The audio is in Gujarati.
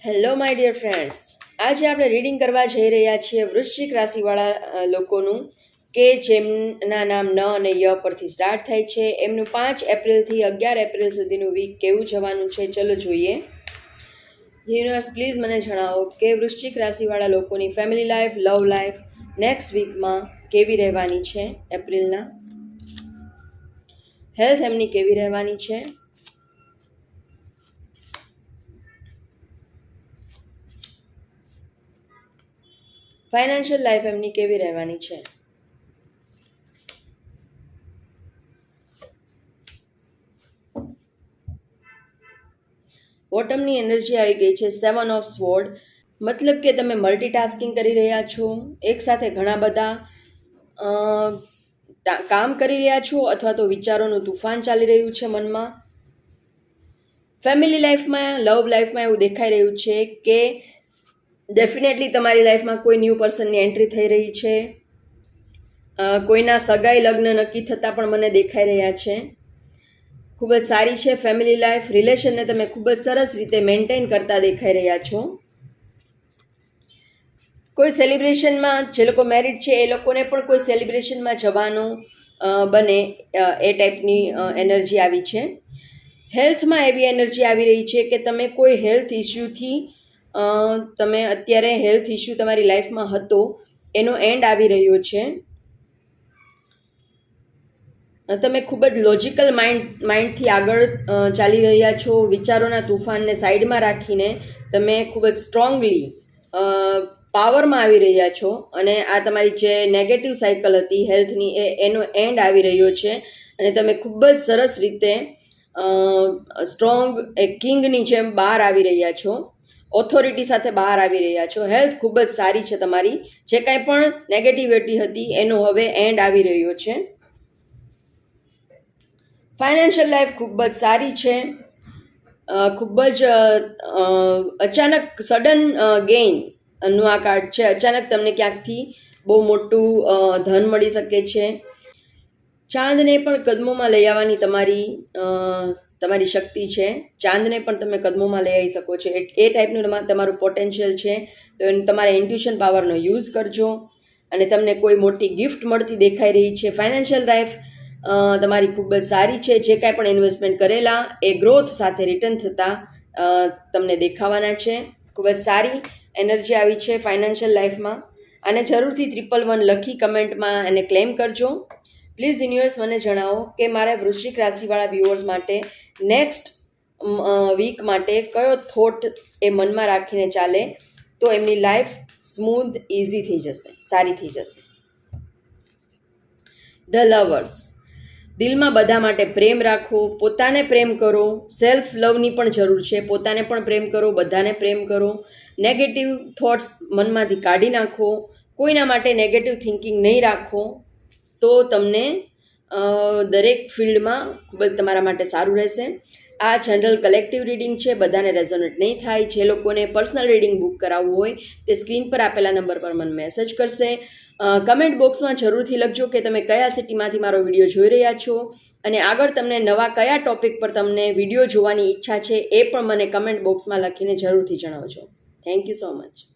હેલો માય ડિયર ફ્રેન્ડ્સ, આજે આપણે રીડિંગ કરવા જઈ રહ્યા છીએ વૃશ્ચિક રાશિવાળા લોકોનું કે જેમના નામ ન અને ય પરથી સ્ટાર્ટ થાય છે. એમનું 5 એપ્રિલથી 11 એપ્રિલ સુધીનું વીક કેવું જવાનું છે, ચલો જોઈએ. યુનિવર્સ પ્લીઝ મને જણાવો કે વૃશ્ચિક રાશિવાળા લોકોની family life, love life next વીકમાં કેવી રહેવાની છે. એપ્રિલના હેલ્થ એમની કેવી રહેવાની છે. ફાઇનાન્શિયલ લાઈફ એમની કેવી રહેવાની છે. બોટમની એનર્જી આવી ગઈ છે 7 ઓફ સ્વોર્ડ, મતલબ કે તમે મલ્ટીટાસ્કિંગ કરી રહ્યા છો, એકસાથે ઘણા બધા કામ કરી રહ્યા છો અથવા તો વિચારોનું તુફાન ચાલી રહ્યું છે મનમાં. ફેમિલી લાઈફમાં, લવ લાઈફમાં એવું દેખાઈ રહ્યું છે કે ડેફિનેટલી તમારી લાઈફમાં કોઈ ન્યૂ પર્સનની એન્ટ્રી થઈ રહી છે. કોઈના સગાઈ લગ્ન નક્કી થતાં પણ મને દેખાઈ રહ્યા છે. ખૂબ જ સારી છે ફેમિલી લાઈફ. રિલેશનને તમે ખૂબ જ સરસ રીતે મેન્ટેન કરતા દેખાઈ રહ્યા છો. કોઈ સેલિબ્રેશનમાં, જે લોકો મેરિડ છે એ લોકોને પણ કોઈ સેલિબ્રેશનમાં જવાનું બને એ ટાઈપની એનર્જી આવી છે. હેલ્થમાં એવી એનર્જી આવી રહી છે કે તમે કોઈ હેલ્થ ઇસ્યુથી તમે અત્યારે હેલ્થ ઇસ્યુ તમારી લાઈફમાં હતો એનો એન્ડ આવી રહ્યો છે. તમે ખૂબ જ લોજિકલ માઇન્ડથી આગળ ચાલી રહ્યા છો. વિચારોના તુફાનને સાઈડમાં રાખીને તમે ખૂબ જ સ્ટ્રોંગલી પાવરમાં આવી રહ્યા છો અને આ તમારી જે નેગેટિવ સાયકલ હતી હેલ્થની એનો એન્ડ આવી રહ્યો છે અને તમે ખૂબ જ સરસ રીતે સ્ટ્રોંગ એક કિંગની જેમ બહાર આવી રહ્યા છો. ઓથોરિટી સાથે બહાર આવી રહ્યા છો. હેલ્થ ખૂબ જ સારી છે તમારી. જે કાંઈ પણ નેગેટિવિટી હતી એનો હવે એન્ડ આવી રહ્યો છે. ફાઇનાન્શિયલ લાઈફ ખૂબ જ સારી છે. ખૂબ જ અચાનક સડન ગેઇન નું આ કાર્ડ છે. અચાનક તમને ક્યાંકથી બહુ મોટું ધન મળી શકે છે. ચાંદને પણ કદમોમાં લઈ આવવાની તમારી શક્તિ છે. ચાંદને પણ તમે કદમોમાં લઈ આવી શકો છો. એ ટાઈપનું તમારું પોટેન્શિયલ છે. તો તમારા ઇન્ટ્યુશન પાવરનો યુઝ કરજો અને તમને કોઈ મોટી ગિફ્ટ મળતી દેખાઈ રહી છે. ફાઇનાન્શિયલ લાઈફ તમારી ખૂબ જ સારી છે. જે કાંઈ પણ ઇન્વેસ્ટમેન્ટ કરેલા એ ગ્રોથ સાથે રિટર્ન થતાં તમને દેખાવાના છે. ખૂબ જ સારી એનર્જી આવી છે ફાઇનાન્શિયલ લાઈફમાં. આને જરૂરથી 111 લખી કમેન્ટમાં એને ક્લેમ કરજો. પ્લીઝ યુનિવર્સ મને જણાવો કે મારા વૃશ્ચિક રાશિવાળા વ્યુઅર્સ માટે નેક્સ્ટ વીક માટે કયો થોટ એ મનમાં રાખીને ચાલે તો એમની લાઈફ સ્મૂથ, ઇઝી થઈ જશે, સારી થઈ જશે. ધ લવર્સ, દિલમાં બધા માટે પ્રેમ રાખો, પોતાને પ્રેમ કરો. સેલ્ફ લવની પણ જરૂર છે. પોતાને પણ પ્રેમ કરો, બધાને પ્રેમ કરો. નેગેટિવ થોટ્સ મનમાંથી કાઢી નાખો. કોઈના માટે નેગેટિવ થિંકિંગ નહીં રાખો તો તમને દરેક ફિલ્ડમાં ખૂબ જ તમારા માટે સારું રહેશે. આ જનરલ કલેક્ટિવ રીડિંગ છે, બધાને રેઝોનેટ નહીં થાય. જે લોકોને પર્સનલ રીડિંગ બુક કરાવવું હોય તે સ્ક્રીન પર આપેલા નંબર પર મને મેસેજ કરશે. કમેન્ટ બોક્સમાં જરૂરથી લખજો કે તમે કયા સિટીમાંથી મારો વિડીયો જોઈ રહ્યા છો અને આગળ તમને નવા કયા ટોપિક પર તમને વિડીયો જોવાની ઈચ્છા છે એ પણ મને કમેન્ટ બોક્સમાં લખીને જરૂરથી જણાવજો. Thank you so much.